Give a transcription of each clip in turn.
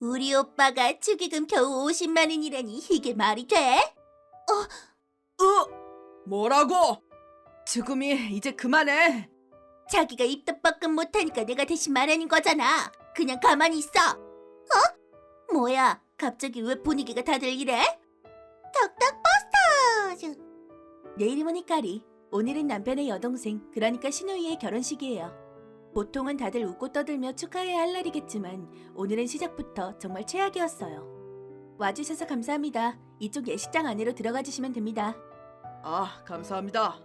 우리 오빠가 축의금 겨우 50만 원이라니 이게 말이 돼? 뭐라고? 지금이 이제 그만해. 자기가 입도 뻐끔 못하니까 내가 대신 말하는 거잖아. 그냥 가만히 있어. 뭐야, 갑자기 왜 분위기가 다들 이래? 덕덕 버스터즈. 내 이름은 히카리. 오늘은 남편의 여동생, 그러니까 신우이의 결혼식이에요. 보통은 다들 웃고 떠들며 축하해야 할 날이겠지만 오늘은 시작부터 정말 최악이었어요. 와주셔서 감사합니다. 이쪽 예식장 안으로 들어가 주시면 됩니다. 아, 감사합니다.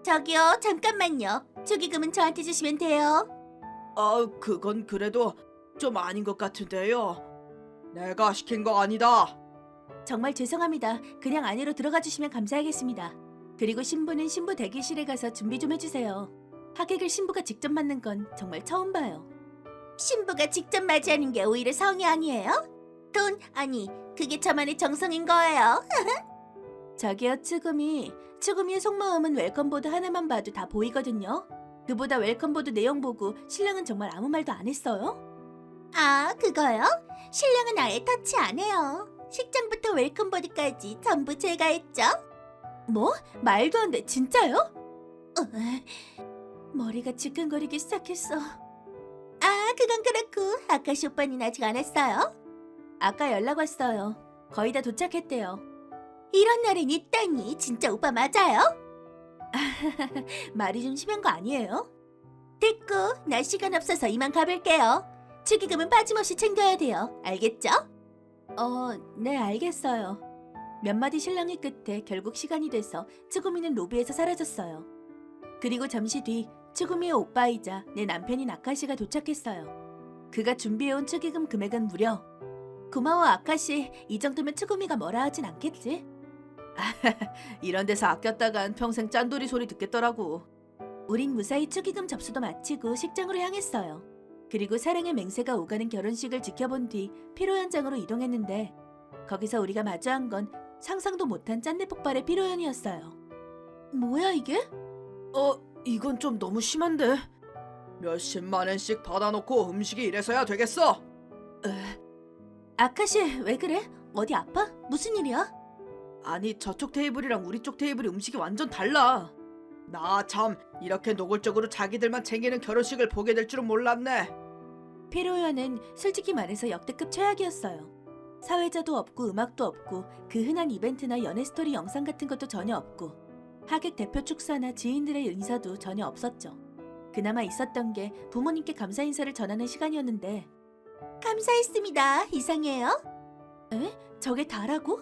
저기요, 잠깐만요. 축의금은 저한테 주시면 돼요. 그건 그래도 좀 아닌 것 같은데요. 내가 시킨 거 아니다. 정말 죄송합니다. 그냥 안으로 들어가 주시면 감사하겠습니다. 그리고 신부는 신부 대기실에 가서 준비 좀 해주세요. 하객을 신부가 직접 맞는 건 정말 처음 봐요. 신부가 직접 맞이하는 게 오히려 성이 아니에요? 그게 저만의 정성인 거예요. 저기요, 츠구미의 속마음은 웰컴보드 하나만 봐도 다 보이거든요. 그보다 웰컴보드 내용 보고 신랑은 정말 아무 말도 안 했어요? 아, 그거요? 신랑은 아예 터치 안 해요. 식장부터 웰컴보드까지 전부 제가 했죠. 뭐? 말도 안 돼. 진짜요? 머리가 지끈거리기 시작했어. 아, 그건 그렇고 아카시 오빠는 아직 안 왔어요? 아까 연락 왔어요. 거의 다 도착했대요. 이런 날엔 있다니. 진짜 오빠 맞아요? 말이 좀 심한 거 아니에요? 됐고, 나 시간 없어서 이만 가볼게요. 축의금은 빠짐없이 챙겨야 돼요. 알겠죠? 네, 알겠어요. 몇 마디 실랑이 끝에 결국 시간이 돼서 츠구미는 로비에서 사라졌어요. 그리고 잠시 뒤 츠구미의 오빠이자 내 남편인 아카시가 도착했어요. 그가 준비해온 축의금 금액은 무려 고마워 아카시. 이 정도면 츠구미가 뭐라 하진 않겠지? 이런 데서 아꼈다간 평생 짠돌이 소리 듣겠더라고. 우린 무사히 축의금 접수도 마치고 식장으로 향했어요. 그리고 사랑의 맹세가 오가는 결혼식을 지켜본 뒤 피로 현장으로 이동했는데 거기서 우리가 마주한 건 상상도 못한 짠내 폭발의 피로연이었어요. 뭐야 이게? 이건 좀 너무 심한데. 몇십만 원씩 받아놓고 음식이 이래서야 되겠어? 아카시 왜 그래? 어디 아파? 무슨 일이야? 아니, 저쪽 테이블이랑 우리 쪽 테이블이 음식이 완전 달라. 나 참 이렇게 노골적으로 자기들만 챙기는 결혼식을 보게 될 줄은 몰랐네. 피로연은 솔직히 말해서 역대급 최악이었어요. 사회자도 없고 음악도 없고 그 흔한 이벤트나 연애 스토리 영상 같은 것도 전혀 없고 하객 대표 축사나 지인들의 인사도 전혀 없었죠. 그나마 있었던 게 부모님께 감사 인사를 전하는 시간이었는데 감사했습니다. 이상해요? 에? 저게 다라고?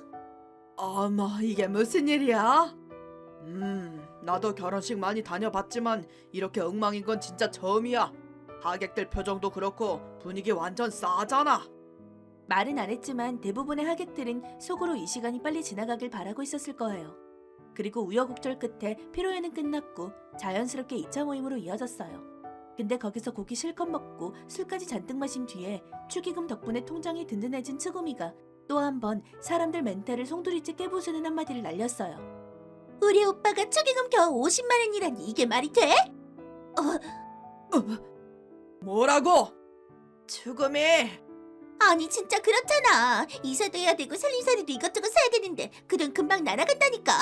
어머, 이게 무슨 일이야? 나도 결혼식 많이 다녀봤지만 이렇게 엉망인 건 진짜 처음이야. 하객들 표정도 그렇고 분위기 완전 싸잖아. 말은 안 했지만 대부분의 하객들은 속으로 이 시간이 빨리 지나가길 바라고 있었을 거예요. 그리고 우여곡절 끝에 피로연은 끝났고 자연스럽게 2차 모임으로 이어졌어요. 근데 거기서 고기 실컷 먹고 술까지 잔뜩 마신 뒤에 축의금 덕분에 통장이 든든해진 츠구미가 또 한 번 사람들 멘탈을 송두리째 깨부수는 한마디를 날렸어요. 우리 오빠가 축의금 겨우 50만 원이라니 이게 말이 돼? 뭐라고? 죽음이. 아니 진짜 그렇잖아. 이사도 해야 되고 살림살이도 이것저것 사야 되는데 그 돈 금방 날아간다니까?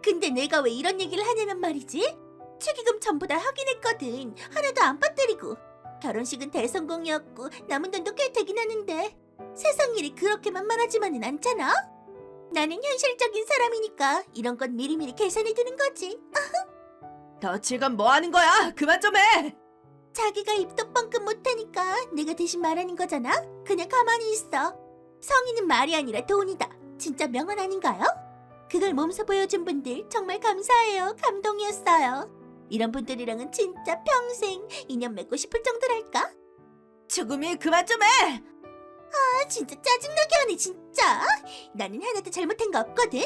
근데 내가 왜 이런 얘기를 하냐면 말이지. 축의금 전부 다 확인했거든. 하나도 안 빠뜨리고. 결혼식은 대성공이었고 남은 돈도 꽤 되긴 하는데 세상 일이 그렇게 만만하지만은 않잖아? 나는 현실적인 사람이니까 이런 건 미리미리 계산해 두는 거지. 너 지금 뭐 하는 거야? 그만 좀 해! 자기가 입도 뻥끗 못하니까 내가 대신 말하는 거잖아? 그냥 가만히 있어. 성의는 말이 아니라 돈이다. 진짜 명언 아닌가요? 그걸 몸소 보여준 분들 정말 감사해요. 감동이었어요. 이런 분들이랑은 진짜 평생 인연 맺고 싶을 정도랄까? 죽음이 그만 좀 해! 아 진짜 짜증나게 하네 진짜. 나는 하나도 잘못한 거 없거든.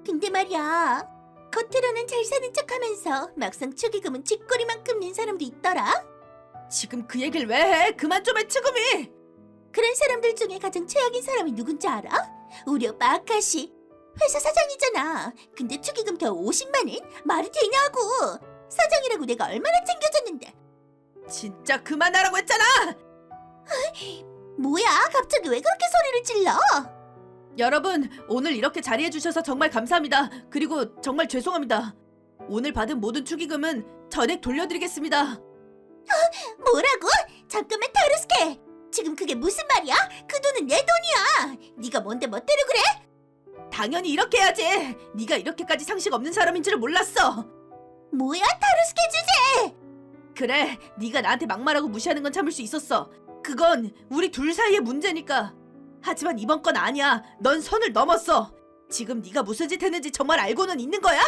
근데 말이야, 겉으로는 잘 사는 척하면서 막상 축의금은 쥐꼬리만큼 낸 사람도 있더라. 지금 그 얘기를 왜 해? 그만 좀 해, 죽음이! 그런 사람들 중에 가장 최악인 사람이 누군지 알아? 우리 오빠 아카시. 회사 사장이잖아. 근데 축의금 겨우 50만 원? 말이 되냐고. 사장이라고 내가 얼마나 챙겨줬는데. 진짜 그만하라고 했잖아! 뭐야? 갑자기 왜 그렇게 소리를 질러? 여러분, 오늘 이렇게 자리해 주셔서 정말 감사합니다. 그리고 정말 죄송합니다. 오늘 받은 모든 축의금은 전액 돌려드리겠습니다. 뭐라고? 잠깐만 타르스케. 지금 그게 무슨 말이야? 그 돈은 내 돈이야. 네가 뭔데 멋대로 그래? 당연히 이렇게 해야지. 네가 이렇게까지 상식 없는 사람인 줄을 몰랐어. 뭐야 타르스케 주제? 그래, 네가 나한테 막말하고 무시하는 건 참을 수 있었어. 그건 우리 둘 사이의 문제니까. 하지만 이번 건 아니야. 넌 선을 넘었어. 지금 네가 무슨 짓 했는지 정말 알고는 있는 거야?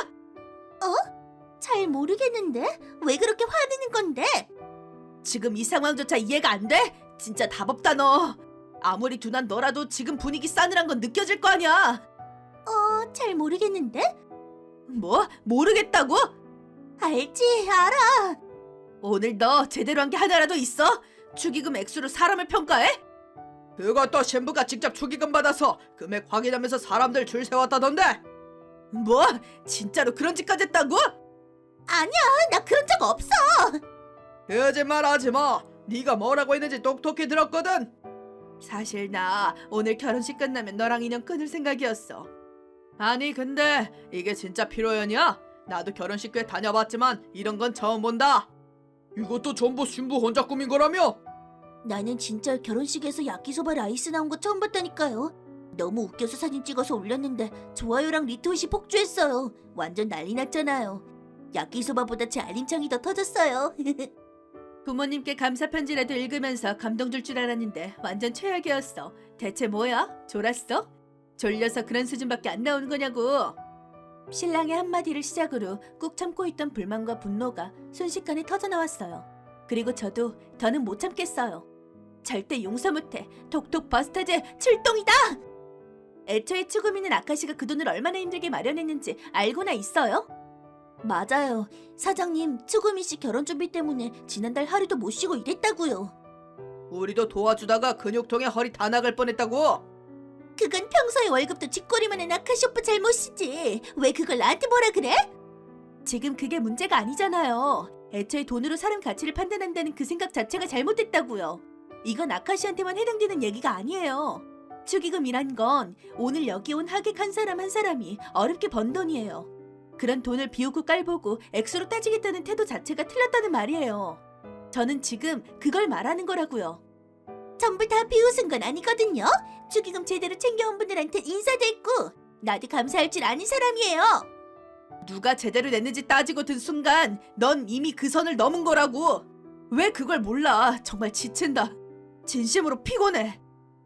잘 모르겠는데? 왜 그렇게 화내는 건데? 지금 이 상황조차 이해가 안 돼? 진짜 답 없다 너. 아무리 둔한 너라도 지금 분위기 싸늘한 건 느껴질 거 아니야. 잘 모르겠는데? 뭐? 모르겠다고? 알지, 알아. 오늘 너 제대로 한 게 하나라도 있어? 축의금 액수로 사람을 평가해? 그것도 신부가 직접 축의금 받아서 금액 확인하면서 사람들 줄 세웠다던데. 뭐? 진짜로 그런 짓까지 했다고? 아니야, 나 그런 적 없어. 거짓말 하지마. 네가 뭐라고 했는지 똑똑히 들었거든. 사실 나 오늘 결혼식 끝나면 너랑 인연 끊을 생각이었어. 아니 근데 이게 진짜 필요연이야? 나도 결혼식 꽤 다녀봤지만 이런 건 처음 본다. 이것도 전부 신부 혼자 꾸민 거라며? 나는 진짜 결혼식에서 야끼소바 라이스 나온 거 처음 봤다니까요. 너무 웃겨서 사진 찍어서 올렸는데 좋아요랑 리트윗이 폭주했어요. 완전 난리 났잖아요. 야끼소바보다 제 알림창이 더 터졌어요. 부모님께 감사 편지라도 읽으면서 감동 줄 줄 알았는데 완전 최악이었어. 대체 뭐야? 졸았어? 졸려서 그런 수준밖에 안 나오는 거냐고. 신랑의 한마디를 시작으로 꾹 참고 있던 불만과 분노가 순식간에 터져나왔어요. 그리고 저도 더는 못 참겠어요. 절대 용서 못해. 톡톡 버스터즈 출동이다! 애초에 추구미는 아카시가 그 돈을 얼마나 힘들게 마련했는지 알고나 있어요? 맞아요. 사장님, 추구미 씨 결혼 준비 때문에 지난달 하루도 못 쉬고 일했다고요. 우리도 도와주다가 근육통에 허리 다 나갈 뻔했다고. 그건 평소에 월급도 쥐꼬리만 한 아카시 오빠 잘못이지. 왜 그걸 나한테 뭐라 그래? 지금 그게 문제가 아니잖아요. 애초에 돈으로 사람 가치를 판단한다는 그 생각 자체가 잘못됐다고요. 이건 아카시한테만 해당되는 얘기가 아니에요. 축의금이란 건 오늘 여기 온 하객 한 사람 한 사람이 어렵게 번 돈이에요. 그런 돈을 비우고 깔보고 액수로 따지겠다는 태도 자체가 틀렸다는 말이에요. 저는 지금 그걸 말하는 거라고요. 전부 다 비웃은 건 아니거든요. 축의금 제대로 챙겨온 분들한테 인사도 했고 나도 감사할 줄 아는 사람이에요. 누가 제대로 냈는지 따지고 든 순간 넌 이미 그 선을 넘은 거라고. 왜 그걸 몰라. 정말 지친다. 진심으로 피곤해.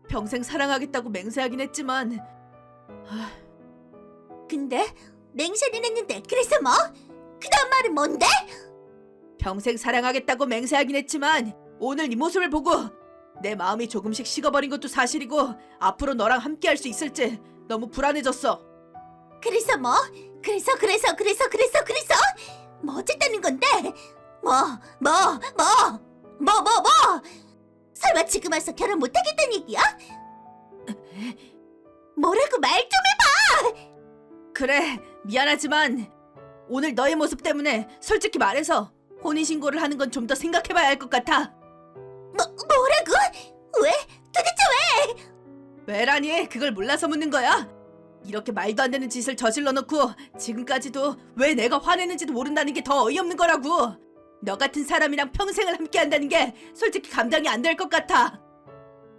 평생 사랑하겠다고 맹세하긴 했지만 근데 맹세는 했는데 그래서 뭐? 그 다음 말은 뭔데? 평생 사랑하겠다고 맹세하긴 했지만 오늘 네 모습을 보고 내 마음이 조금씩 식어버린 것도 사실이고 앞으로 너랑 함께 할 수 있을지 너무 불안해졌어. 그래서 뭐? 그래서 뭐 어쨌다는 건데? 설마 지금 와서 결혼 못하겠다는 얘기야? 뭐라고 말 좀 해봐! 그래, 미안하지만 오늘 너의 모습 때문에 솔직히 말해서 혼인신고를 하는 건 좀 더 생각해봐야 할 것 같아. 뭐라고? 왜? 도대체 왜? 왜라니? 그걸 몰라서 묻는 거야? 이렇게 말도 안 되는 짓을 저질러 놓고 지금까지도 왜 내가 화내는지도 모른다는 게 더 어이없는 거라고. 너 같은 사람이랑 평생을 함께 한다는 게 솔직히 감당이 안 될 것 같아.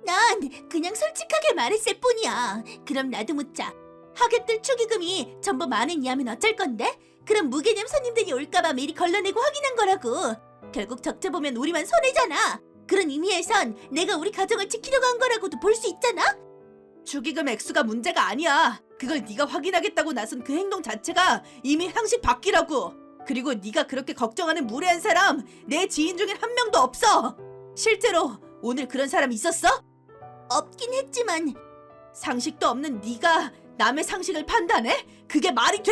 난 그냥 솔직하게 말했을 뿐이야. 그럼 나도 묻자. 하객들 축의금이 전부 만원 이하면 어쩔 건데? 그럼 무개념 손님들이 올까봐 미리 걸러내고 확인한 거라고. 결국 적재보면 우리만 손해잖아. 그런 의미에선 내가 우리 가정을 지키려고 한 거라고도 볼 수 있잖아? 축의금 액수가 문제가 아니야. 그걸 네가 확인하겠다고 나선 그 행동 자체가 이미 상식 밖이라고. 그리고 네가 그렇게 걱정하는 무례한 사람 내 지인 중엔 한 명도 없어. 실제로 오늘 그런 사람 있었어? 없긴 했지만 상식도 없는 네가 남의 상식을 판단해? 그게 말이 돼?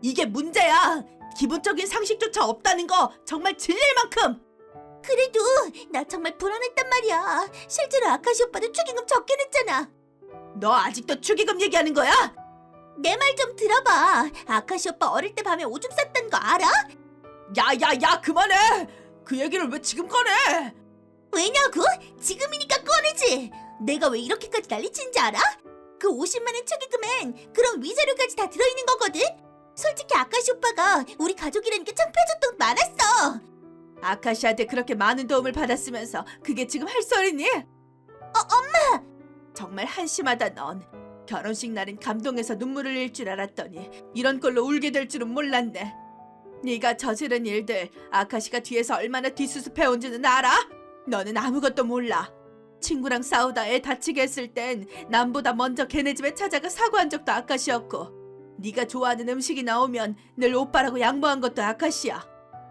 이게 문제야. 기본적인 상식조차 없다는 거 정말 질릴 만큼. 그래도 나 정말 불안했단 말이야. 실제로 아카시 오빠도 축의금 적게 냈잖아. 너 아직도 축의금 얘기하는 거야? 내 말 좀 들어봐. 아카시 오빠 어릴 때 밤에 오줌 쌌던 거 알아? 야야야 그만해. 그 얘기를 왜 지금 꺼내? 왜냐고? 지금이니까 꺼내지. 내가 왜 이렇게까지 난리친지 알아? 그 50만 원 축의금엔 그런 위자료까지 다 들어있는 거거든. 솔직히 아카시 오빠가 우리 가족이라는 게 창피해졌던 거 많았어. 아카시한테 그렇게 많은 도움을 받았으면서 그게 지금 할 소리니? 엄마! 정말 한심하다 넌. 결혼식 날엔 감동해서 눈물을 흘릴 줄 알았더니 이런 걸로 울게 될 줄은 몰랐네. 네가 저지른 일들 아카시가 뒤에서 얼마나 뒤수습해온지는 알아? 너는 아무것도 몰라. 친구랑 싸우다 애 다치게 했을 땐 남보다 먼저 걔네 집에 찾아가 사과한 적도 아카시였고, 네가 좋아하는 음식이 나오면 늘 오빠라고 양보한 것도 아카시야.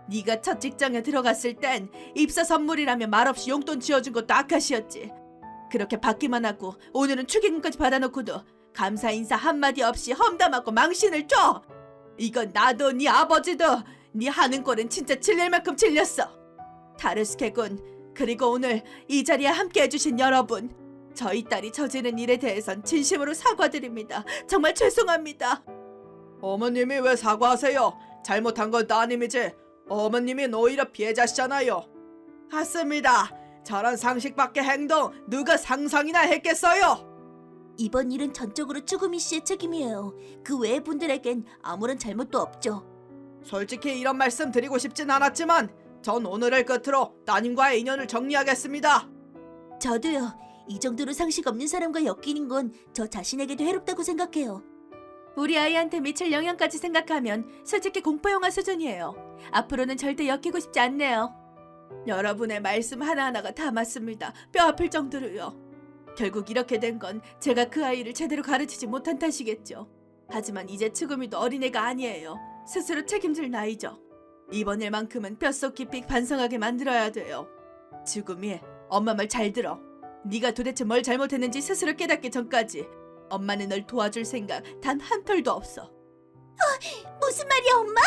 네가 첫 직장에 들어갔을 땐 입사 선물이라며 말없이 용돈 쥐어준 것도 아카시였지. 그렇게 받기만 하고 오늘은 축의금까지 받아놓고도 감사 인사 한마디 없이 험담하고 망신을 줘. 이건 나도 네 아버지도 네 하는 꼴은 진짜 질릴 만큼 질렸어. 다르스케군, 그리고 오늘 이 자리에 함께 해주신 여러분, 저희 딸이 저지른 일에 대해선 진심으로 사과드립니다. 정말 죄송합니다. 어머님이 왜 사과하세요? 잘못한 건 따님이지. 어머님이 오히려 피해자시잖아요. 맞습니다. 저런 상식 밖의 행동 누가 상상이나 했겠어요? 이번 일은 전적으로 쭈구미 씨의 책임이에요. 그 외의 분들에겐 아무런 잘못도 없죠. 솔직히 이런 말씀 드리고 싶진 않았지만 전 오늘을 끝으로 따님과의 인연을 정리하겠습니다. 저도요. 이 정도로 상식 없는 사람과 엮이는 건 저 자신에게도 해롭다고 생각해요. 우리 아이한테 미칠 영향까지 생각하면 솔직히 공포영화 수준이에요. 앞으로는 절대 엮이고 싶지 않네요. 여러분의 말씀 하나하나가 다 맞습니다. 뼈 아플 정도로요. 결국 이렇게 된 건 제가 그 아이를 제대로 가르치지 못한 탓이겠죠. 하지만 이제 츠구미도 어린애가 아니에요. 스스로 책임질 나이죠. 이번 일만큼은 뼛속 깊이 반성하게 만들어야 돼요. 츠구미, 엄마 말 잘 들어. 네가 도대체 뭘 잘못했는지 스스로 깨닫기 전까지 엄마는 널 도와줄 생각 단 한 털도 없어. 무슨 말이야, 엄마?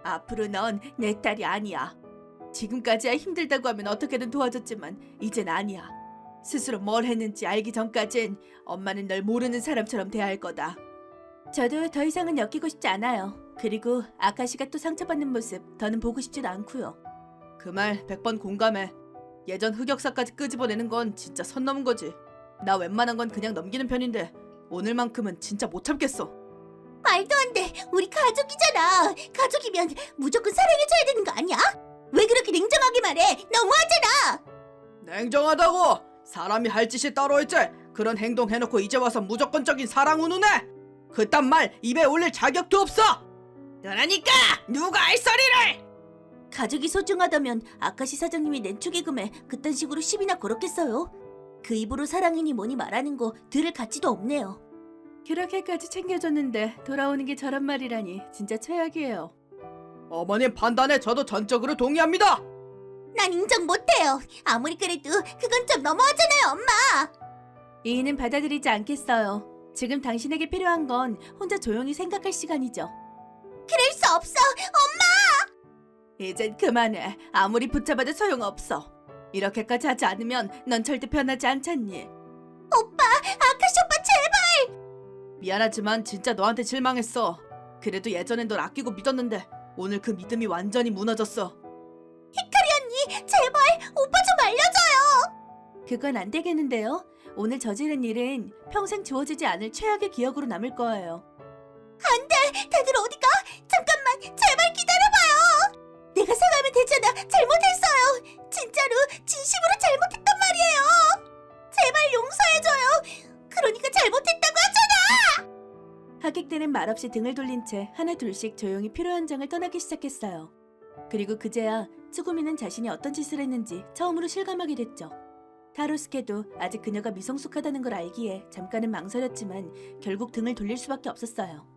앞으로 넌 내 딸이 아니야. 지금까지야 힘들다고 하면 어떻게든 도와줬지만 이젠 아니야. 스스로 뭘 했는지 알기 전까진 엄마는 널 모르는 사람처럼 대할 거다. 저도 더 이상은 엮이고 싶지 않아요. 그리고 아카시가 또 상처받는 모습 더는 보고 싶지도 않고요. 그 말 100번 공감해. 예전 흑역사까지 끄집어내는 건 진짜 선 넘은 거지. 나 웬만한 건 그냥 넘기는 편인데 오늘만큼은 진짜 못 참겠어. 말도 안 돼. 우리 가족이잖아. 가족이면 무조건 사랑해줘야 되는 거 아니야? 왜 그렇게 냉정하게 말해? 너무하잖아. 냉정하다고? 사람이 할 짓이 따로 있지. 그런 행동 해놓고 이제 와서 무조건적인 사랑 운운해? 그딴 말 입에 올릴 자격도 없어. 그러니까 누가 할 소리를. 가족이 소중하다면 아카시 사장님이 낸 축의금에 그딴 식으로 시비나 걸었겠어요? 그 입으로 사랑이니 뭐니 말하는 거 들을 가치도 없네요. 그렇게까지 챙겨줬는데 돌아오는 게 저런 말이라니 진짜 최악이에요. 어머님 판단에 저도 전적으로 동의합니다. 난 인정 못해요. 아무리 그래도 그건 좀 너무하잖아요, 엄마. 이인은 받아들이지 않겠어요. 지금 당신에게 필요한 건 혼자 조용히 생각할 시간이죠. 그럴 수 없어, 엄마! 이젠 그만해. 아무리 붙잡아도 소용없어. 이렇게까지 하지 않으면 넌 절대 변하지 않잖니. 오빠, 아카시 오빠 제발! 미안하지만 진짜 너한테 실망했어. 그래도 예전엔 널 아끼고 믿었는데 오늘 그 믿음이 완전히 무너졌어. 언니, 제발 오빠 좀 알려줘요. 그건 안 되겠는데요. 오늘 저지른 일은 평생 지워지지 않을 최악의 기억으로 남을 거예요. 안 돼! 다들 어디가? 잠깐만, 제발 기다려봐요. 내가 사과하면 되잖아. 잘못했어요. 진짜로 진심으로 잘못했단 말이에요. 제발 용서해줘요. 그러니까 잘못했다고 하잖아. 하객들은 말없이 등을 돌린 채 하나 둘씩 조용히 피로 현장을 떠나기 시작했어요. 그리고 그제야 츠구미는 자신이 어떤 짓을 했는지 처음으로 실감하게 됐죠. 타로스케도 아직 그녀가 미성숙하다는 걸 알기에 잠깐은 망설였지만 결국 등을 돌릴 수밖에 없었어요.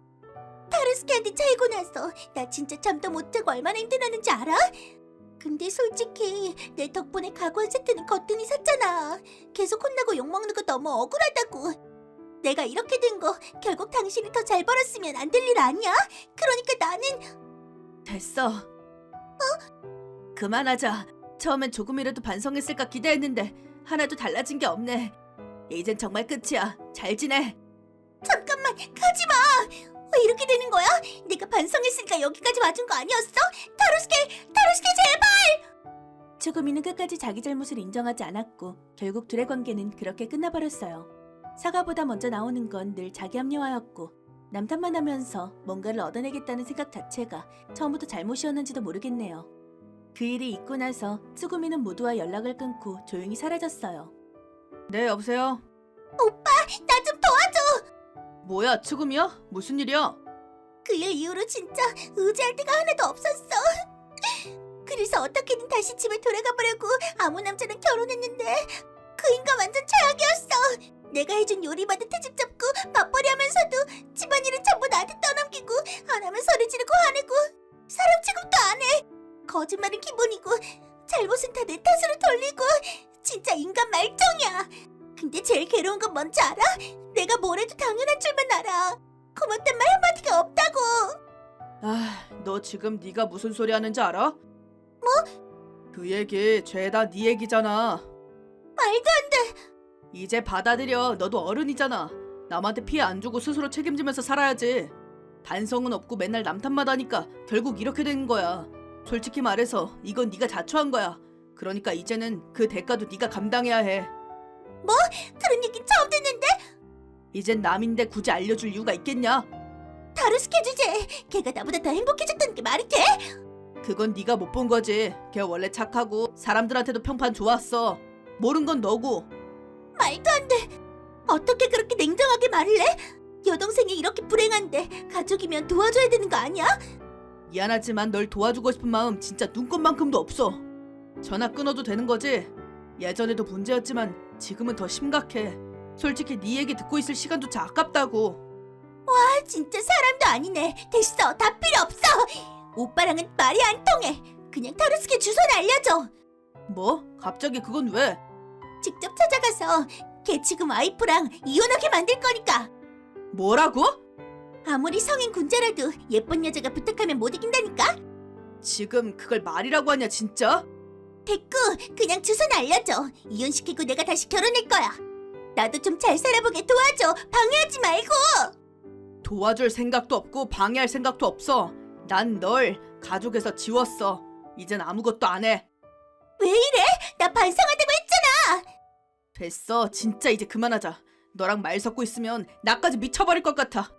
타로스케한테 차이고 나서 나 진짜 잠도 못 자고 얼마나 힘들었는지 알아? 근데 솔직히 내 덕분에 가구한 세트는 거뜬히 샀잖아. 계속 혼나고 욕먹는 거 너무 억울하다고. 내가 이렇게 된 거 결국 당신이 더 잘 벌었으면 안 될 일 아니야? 그러니까 나는... 됐어. 그만하자. 처음엔 조금이라도 반성했을까 기대했는데 하나도 달라진 게 없네. 이젠 정말 끝이야. 잘 지내. 잠깐만, 가지마. 왜 이렇게 되는 거야? 내가 반성했으니까 여기까지 와준 거 아니었어? 타로스케 제발! 츠구미는 끝까지 자기 잘못을 인정하지 않았고 결국 둘의 관계는 그렇게 끝나버렸어요. 사과보다 먼저 나오는 건 늘 자기 합리화였고 남탓만 하면서 뭔가를 얻어내겠다는 생각 자체가 처음부터 잘못이었는지도 모르겠네요. 그 일이 있고 나서 츠구미는 모두와 연락을 끊고 조용히 사라졌어요. 네, 여보세요? 나 좀 도와줘! 뭐야, 츠구미야? 무슨 일이야? 그 일 이후로 진짜 의지할 데가 하나도 없었어. 그래서 어떻게든 다시 집에 돌아가 보려고 아무 남자랑 결혼했는데 그 인간 완전 최악이었어. 내가 해준 요리받은 트집 잡고 맞벌이 하면서도 집안일은 전부 나한테 떠넘기고 안 하면 소리 지르고 화내고 사람 취급도 안 해. 거짓말은 기본이고 잘못은 다 내 탓으로 돌리고 진짜 인간 말종이야. 근데 제일 괴로운 건 뭔지 알아? 내가 뭘 해도 당연한 줄만 알아. 고맙단 말 한마디가 없다고. 아, 너 지금 네가 무슨 소리 하는지 알아? 그 얘기 죄다 네 얘기잖아. 말도 안 돼. 이제 받아들여. 너도 어른이잖아. 남한테 피해 안 주고 스스로 책임지면서 살아야지. 반성은 없고 맨날 남 탓만 하니까 결국 이렇게 되는 거야. 솔직히 말해서 이건 네가 자초한 거야. 그러니까 이제는 그 대가도 네가 감당해야 해. 그런 얘긴 처음 듣는데. 이젠 남인데 굳이 알려줄 이유가 있겠냐? 다루스케 주제. 걔가 나보다 더 행복해졌다는 게 말이 돼? 그건 네가 못 본 거지. 걔 원래 착하고 사람들한테도 평판 좋았어. 모른 건 너고. 말도 안 돼. 어떻게 그렇게 냉정하게 말을 해? 여동생이 이렇게 불행한데 가족이면 도와줘야 되는 거 아니야? 미안하지만 널 도와주고 싶은 마음 진짜 눈꼽만큼도 없어. 전화 끊어도 되는 거지? 예전에도 문제였지만 지금은 더 심각해. 솔직히 네 얘기 듣고 있을 시간조차 아깝다고. 아, 진짜 사람도 아니네. 됐어. 다 필요 없어. 오빠랑은 말이 안 통해. 그냥 다루스케 주소는 알려줘. 뭐? 갑자기 그건 왜? 직접 찾아가서 걔 지금 와이프랑 이혼하게 만들 거니까. 뭐라고? 아무리 성인 군자라도 예쁜 여자가 부탁하면 못 이긴다니까. 지금 그걸 말이라고 하냐 진짜? 됐고 그냥 주소는 알려줘. 이혼시키고 내가 다시 결혼할 거야. 나도 좀 잘 살아보게 도와줘. 방해하지 말고. 도와줄 생각도 없고 방해할 생각도 없어. 난 널 가족에서 지웠어. 이젠 아무것도 안 해. 왜 이래? 나 반성하다고 했잖아. 됐어. 진짜 이제 그만하자. 너랑 말 섞고 있으면 나까지 미쳐버릴 것 같아.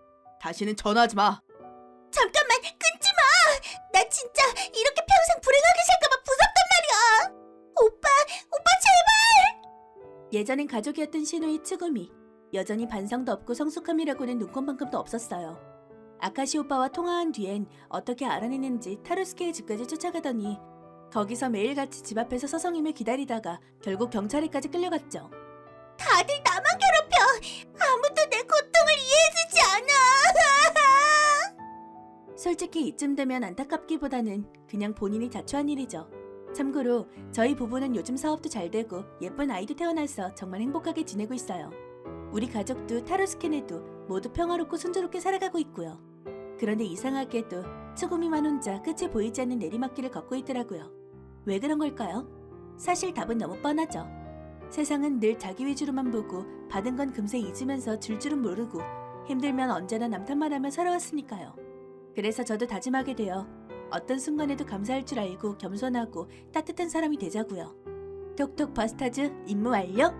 다시는 전화하지 마. 잠깐만 끊지 마. 나 진짜 이렇게 평생 불행하게 살까봐 무섭단 말이야. 오빠 제발. 예전엔 가족이었던 시누이 츠구미. 여전히 반성도 없고 성숙함이라고는 눈꼽만큼도 없었어요. 아카시 오빠와 통화한 뒤엔 어떻게 알아냈는지 타루스케의 집까지 쫓아가더니 거기서 매일같이 집 앞에서 서성이며 기다리다가 결국 경찰에까지 끌려갔죠. 다들 나만 괴롭혀. 아무도 내 고통을 이해해주지 않아. 솔직히 이쯤 되면 안타깝기보다는 그냥 본인이 자초한 일이죠. 참고로 저희 부부는 요즘 사업도 잘 되고 예쁜 아이도 태어나서 정말 행복하게 지내고 있어요. 우리 가족도 타루스케네도 모두 평화롭고 순조롭게 살아가고 있고요. 그런데 이상하게도 츠구미만 혼자 끝이 보이지 않는 내리막길을 걷고 있더라고요. 왜 그런 걸까요? 사실 답은 너무 뻔하죠. 세상은 늘 자기 위주로만 보고 받은 건 금세 잊으면서 줄 줄은 모르고 힘들면 언제나 남 탓만 하며 살아왔으니까요. 그래서 저도 다짐하게 되어 어떤 순간에도 감사할 줄 알고 겸손하고 따뜻한 사람이 되자고요. 톡톡 버스타즈 임무 완료!